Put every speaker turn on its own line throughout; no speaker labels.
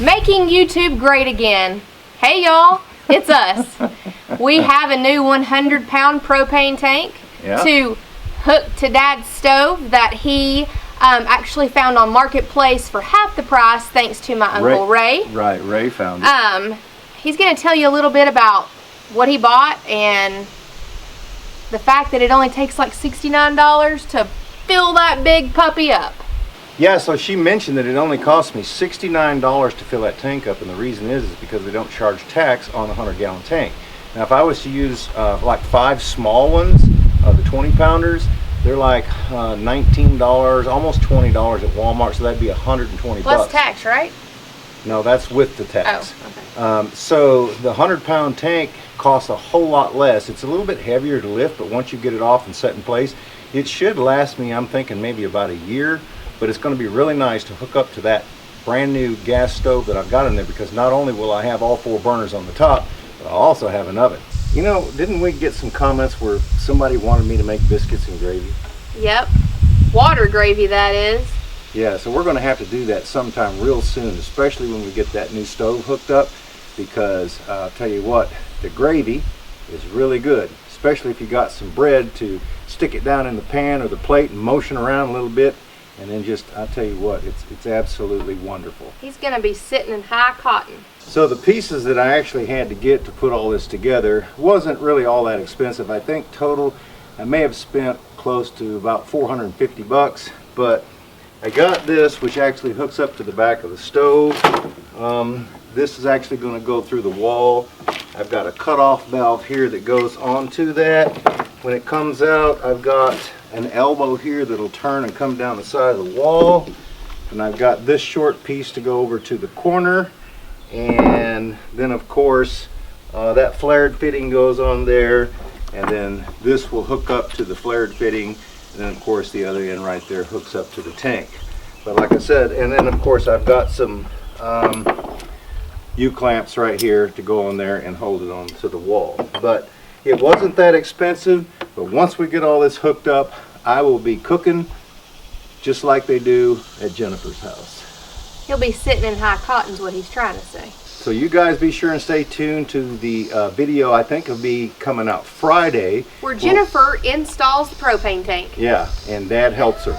Making YouTube great again. Hey y'all, it's us. We have a new 100-pound propane tank to hook to Dad's stove that he actually found on Marketplace for half the price thanks to my Uncle Ray.
Right, Ray found it.
He's going to tell you a little bit about what he bought and the fact that it only takes like $69 to fill that big puppy up.
Yeah, so she mentioned that it only cost me $69 to fill that tank up, and the reason is because they don't charge tax on a 100-gallon tank. Now, if I was to use like 5 small ones, the 20-pounders, they're like $19, almost $20 at Walmart, so that'd be $120
plus tax, right?
No, that's with the tax.
Oh, okay.
So the 100-pound tank costs a whole lot less. It's a little bit heavier to lift, but once you get it off and set in place, it should last me, I'm thinking, maybe about a year. But it's going to be really nice to hook up to that brand new gas stove that I've got in there, because not only will I have all 4 burners on the top, but I'll also have an oven. You know, didn't we get some comments where somebody wanted me to make biscuits and gravy?
Yep. Water gravy, that is.
Yeah, so we're going to have to do that sometime real soon, especially when we get that new stove hooked up, because I'll tell you what, the gravy is really good, especially if you got some bread to stick it down in the pan or the plate and motion around a little bit. And then just, I'll tell you what, it's absolutely wonderful.
He's going to be sitting in high cotton. So
the pieces that I actually had to get to put all this together wasn't really all that expensive. I think total, I may have spent close to about $450, but I got this, which actually hooks up to the back of the stove. This is actually going to go through the wall. I've got a cutoff valve here that goes onto that. When it comes out, I've got an elbow here that'll turn and come down the side of the wall, and I've got this short piece to go over to the corner, and then of course that flared fitting goes on there, and then this will hook up to the flared fitting, and then of course the other end right there hooks up to the tank. But like I said, and then of course I've got some U-clamps right here to go on there and hold it on to the wall. But it wasn't that expensive, but once we get all this hooked up, I will be cooking just like they do at Jennifer's house.
He'll be sitting in high cotton is what he's trying to say.
So you guys be sure and stay tuned to the video. I think it'll be coming out Friday.
Where Jennifer installs the propane tank.
Yeah, and Dad helps her.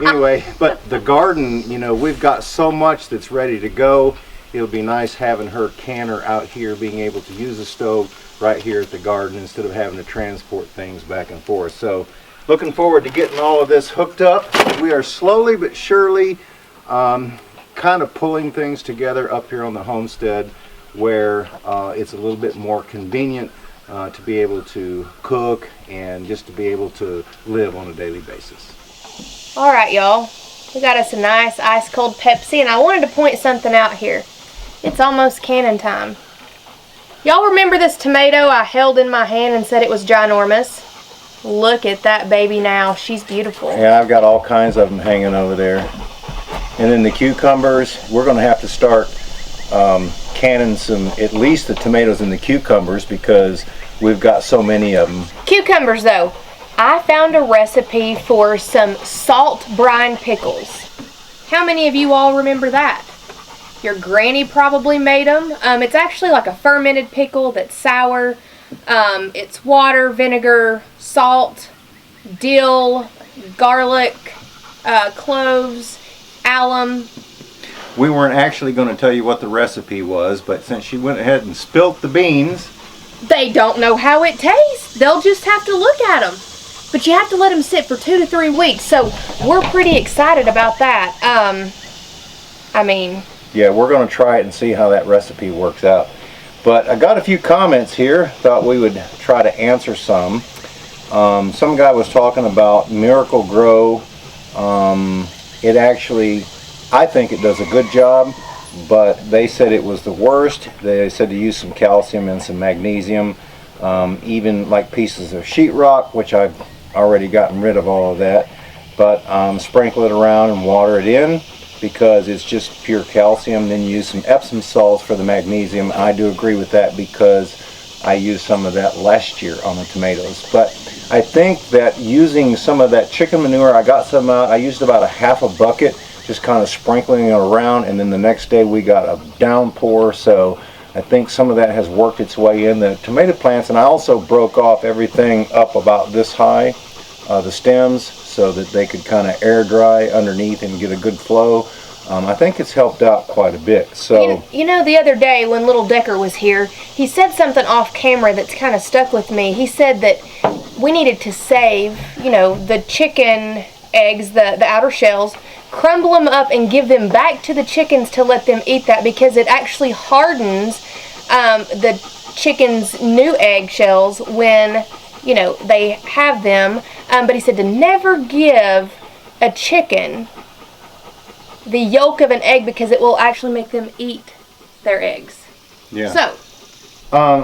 Anyway, but the garden, you know, we've got so much that's ready to go. It'll be nice having her canner out here, being able to use the stove right here at the garden instead of having to transport things back and forth. So looking forward to getting all of this hooked up. We are slowly but surely kind of pulling things together up here on the homestead, where it's a little bit more convenient to be able to cook and just to be able to live on a daily basis.
All right, y'all. We got us a nice ice cold Pepsi, and I wanted to point something out here. It's almost canning time. Y'all remember this tomato I held in my hand and said it was ginormous? Look at that baby now. She's beautiful.
Yeah, I've got all kinds of them hanging over there. And then the cucumbers, we're going to have to start canning at least the tomatoes and the cucumbers, because we've got so many of them.
Cucumbers, though. I found a recipe for some salt brine pickles. How many of you all remember that? Your granny probably made them. It's actually like a fermented pickle that's sour. It's water, vinegar, salt, dill, garlic, cloves, alum.
We weren't actually going to tell you what the recipe was, but since she went ahead and spilt the beans,
they don't know how it tastes. They'll just have to look at them. But you have to let them sit for 2 to 3 weeks, so we're pretty excited about that.
yeah, we're going to try it and see how that recipe works out. But I got a few comments here. Thought we would try to answer some. Some guy was talking about Miracle Grow. It actually, I think it does a good job, but they said it was the worst. They said to use some calcium and some magnesium, even like pieces of sheetrock, which I've already gotten rid of all of that. But sprinkle it around and water it in, because it's just pure calcium. Then you use some Epsom salts for the magnesium. I do agree with that, because I used some of that last year on the tomatoes. But I think that using some of that chicken manure, I got some out. I used about a half a bucket just kind of sprinkling it around, and then the next day we got a downpour, so I think some of that has worked its way in the tomato plants. And I also broke off everything up about this high, the stems, so that they could kind of air dry underneath and get a good flow. I think it's helped out quite a bit. So
you know, the other day when Little Decker was here, he said something off camera that's kind of stuck with me. He said that we needed to save, you know, the chicken eggs, the outer shells, crumble them up and give them back to the chickens to let them eat that, because it actually hardens the chickens' new egg shells when, you know, they have them. But he said to never give a chicken the yolk of an egg, because it will actually make them eat their eggs.
Yeah.
So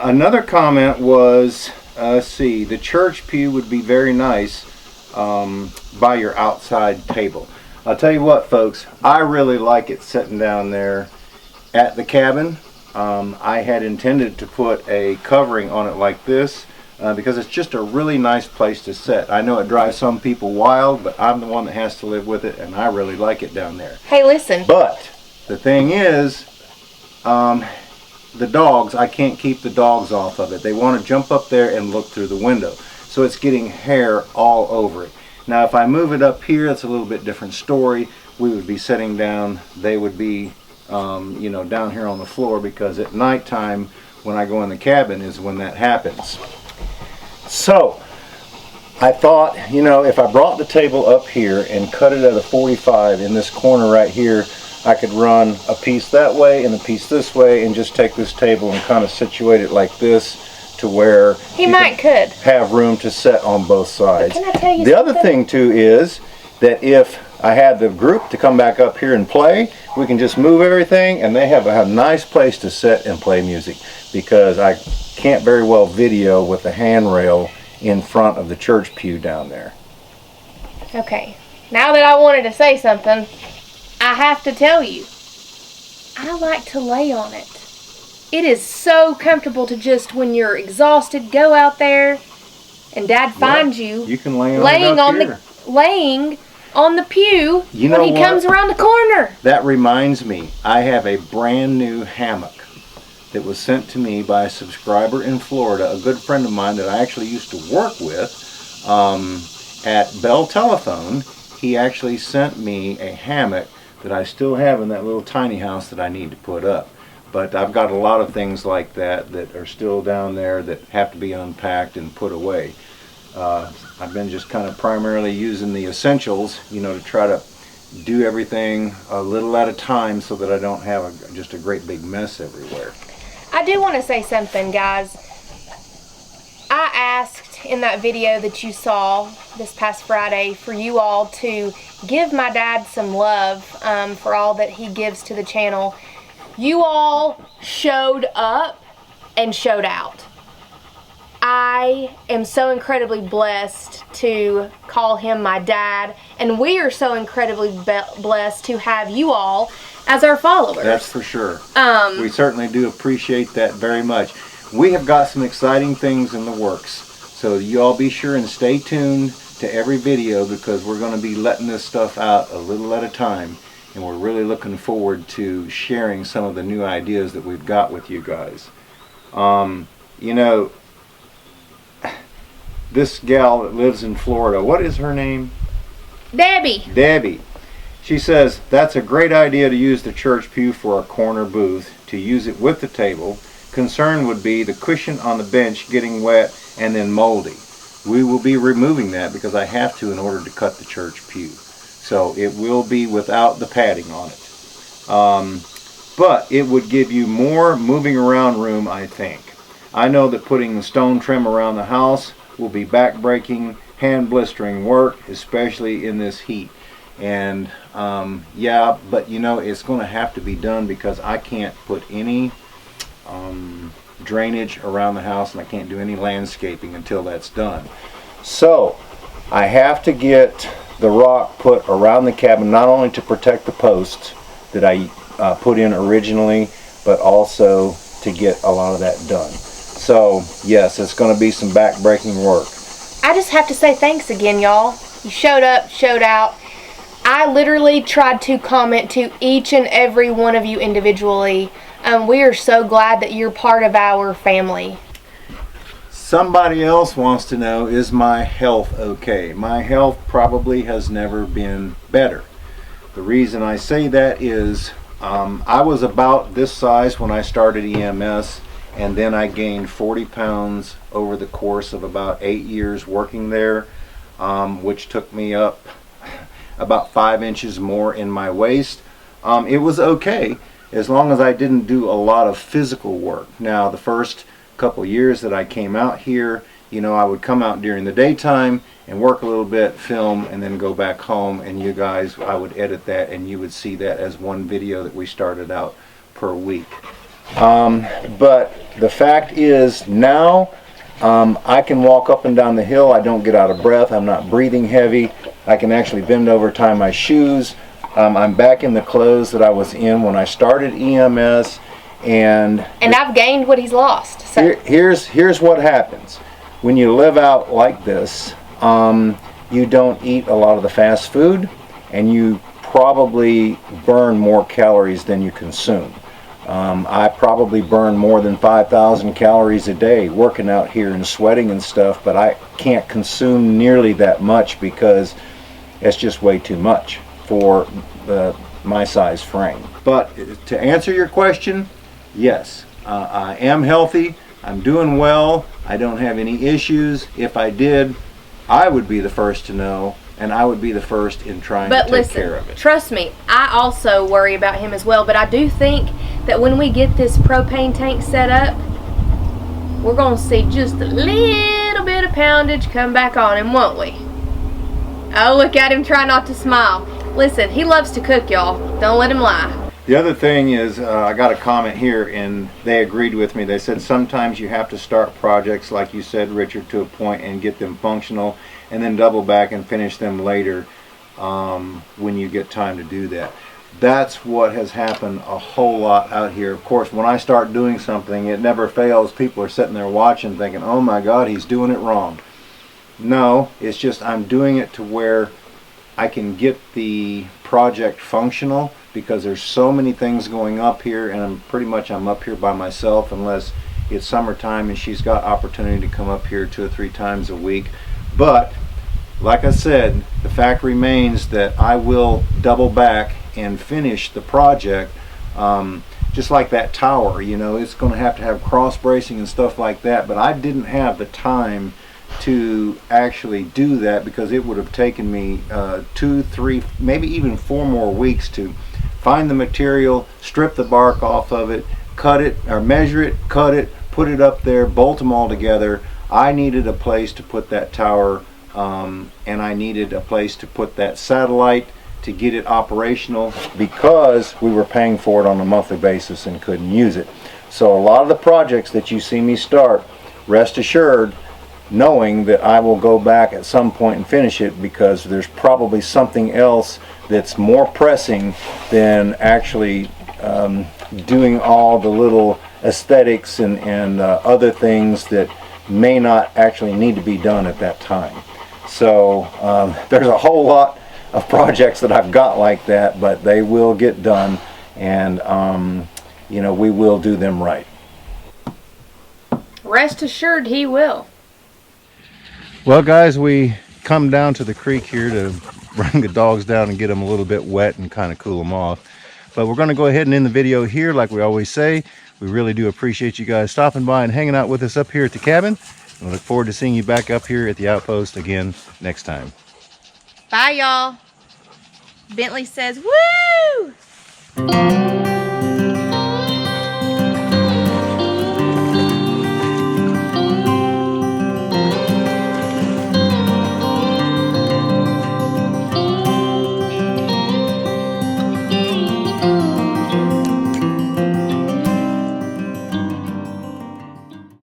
another comment was, let's see, the church pew would be very nice by your outside table. I'll tell you what, folks, I really like it sitting down there at the cabin. I had intended to put a covering on it like this because it's just a really nice place to sit. I know it drives some people wild, but I'm the one that has to live with it, and I really like it down there.
hey, listen.
But the thing is, the dogs, I can't keep the dogs off of it. They want to jump up there and look through the window. So it's getting hair all over it. Now if I move it up here, it's a little bit different story. We would be sitting down, they would be you know, down here on the floor, because at nighttime when I go in the cabin is when that happens. So I thought, you know, if I brought the table up here and cut it at a 45 in this corner right here, I could run a piece that way and a piece this way, and just take this table and kind of situate it like this, to where
could
have room to sit on both sides.
But can I tell you
the
something?
other thing too is that if I had the group to come back up here and play, we can just move everything, and they have a nice place to sit and play music, because I can't very well video with the handrail in front of the church pew down there.
Okay, now that I wanted to say something, I have to tell you, I like to lay on it. It is so comfortable to just, when you're exhausted, go out there, and Dad finds you
can lay on
laying
it up
on
here.
laying on the pew
You
when
know
he
what?
comes around the corner.
That reminds me, I have a brand new hammock that was sent to me by a subscriber in Florida, a good friend of mine that I actually used to work with at Bell Telephone. He actually sent me a hammock that I still have in that little tiny house that I need to put up. But I've got a lot of things like that that are still down there that have to be unpacked and put away. I've been just kind of primarily using the essentials, you know, to try to do everything a little at a time, so that I don't have just a great big mess everywhere.
I do want to say something, guys. I asked in that video that you saw this past Friday for you all to give my dad some love for all that he gives to the channel. You all showed up and showed out. I am so incredibly blessed to call him my dad, and we are so incredibly blessed to have you all as our followers.
That's for sure. We certainly do appreciate that very much. We have got some exciting things in the works, so you all be sure and stay tuned to every video, because we're going to be letting this stuff out a little at a time, and we're really looking forward to sharing some of the new ideas that we've got with you guys. You know, this gal that lives in Florida, what is her name?
Debbie.
Debbie. She says, that's a great idea to use the church pew for a corner booth, to use it with the table. Concern would be the cushion on the bench getting wet and then moldy. We will be removing that because I have to in order to cut the church pew. So it will be without the padding on it. But it would give you more moving around room, I think. I know that putting the stone trim around the house will be back-breaking, hand-blistering work, especially in this heat. And yeah, but you know, it's going to have to be done because I can't put any drainage around the house, and I can't do any landscaping until that's done. So I have to get the rock put around the cabin, not only to protect the posts that I put in originally, but also to get a lot of that done. So yes, it's going to be some back-breaking work.
I just have to say thanks again, y'all. You showed up, showed out. I I literally tried to comment to each and every one of you individually. We are so glad that you're part of our family.
Somebody else wants to know, is my health okay? My health probably has never been better. The reason I say that is I was about this size when I started EMS, and then I gained 40 pounds over the course of about 8 years working there, which took me up about 5 inches more in my waist. It was okay as long as I didn't do a lot of physical work. Now, the first couple years that I came out here, you know, I would come out during the daytime and work a little bit, film, and then go back home, and you guys, I would edit that and you would see that as one video that we started out per week. But the fact is now I can walk up and down the hill. I don't get out of breath. I'm not breathing heavy. I can actually bend over, tie my shoes. I'm back in the clothes that I was in when I started EMS. And
I've gained what he's lost. So.
Here's what happens. When you live out like this, you don't eat a lot of the fast food, and you probably burn more calories than you consume. I probably burn more than 5,000 calories a day working out here and sweating and stuff, but I can't consume nearly that much because it's just way too much for my size frame. But to answer your question, yes, I am healthy. I'm doing well. I don't have any issues. If I did, I would be the first to know, and I would be the first in trying to take care of it.
Trust me, I also worry about him as well, but I do think that when we get this propane tank set up, we're going to see just a little bit of poundage come back on him, won't we? Oh, look at him try not to smile. Listen, he loves to cook, y'all. Don't let him lie.
The other thing is, I got a comment here, and they agreed with me. They said sometimes you have to start projects, like you said, Richard, to a point and get them functional, and then double back and finish them later when you get time to do that. That's what has happened a whole lot out here. Of course, when I start doing something, it never fails. People are sitting there watching thinking, oh my God, he's doing it wrong. No, it's just I'm doing it to where I can get the project functional, because there's so many things going up here, and I'm up here by myself unless it's summertime and she's got opportunity to come up here 2 or 3 times a week. But like I said, the fact remains that I will double back and finish the project. Just like that tower, you know, it's going to have cross bracing and stuff like that, but I didn't have the time to actually do that because it would have taken me 2, 3, maybe even 4 more weeks to find the material, strip the bark off of it, cut it or measure it, cut it, put it up there, bolt them all together. I needed a place to put that tower, and I needed a place to put that satellite to get it operational, because we were paying for it on a monthly basis and couldn't use it. So a lot of the projects that you see me start, rest assured, knowing that I will go back at some point and finish it, because there's probably something else that's more pressing than actually doing all the little aesthetics and other things that may not actually need to be done at that time. So there's a whole lot of projects that I've got like that, but they will get done, and you know, we will do them right.
Rest assured he will.
Well guys, we come down to the creek here to bring the dogs down and get them a little bit wet and kind of cool them off. But we're going to go ahead and end the video here like we always say. We really do appreciate you guys stopping by and hanging out with us up here at the cabin. And we look forward to seeing you back up here at the Outpost again next time.
Bye y'all. Bentley says, woo!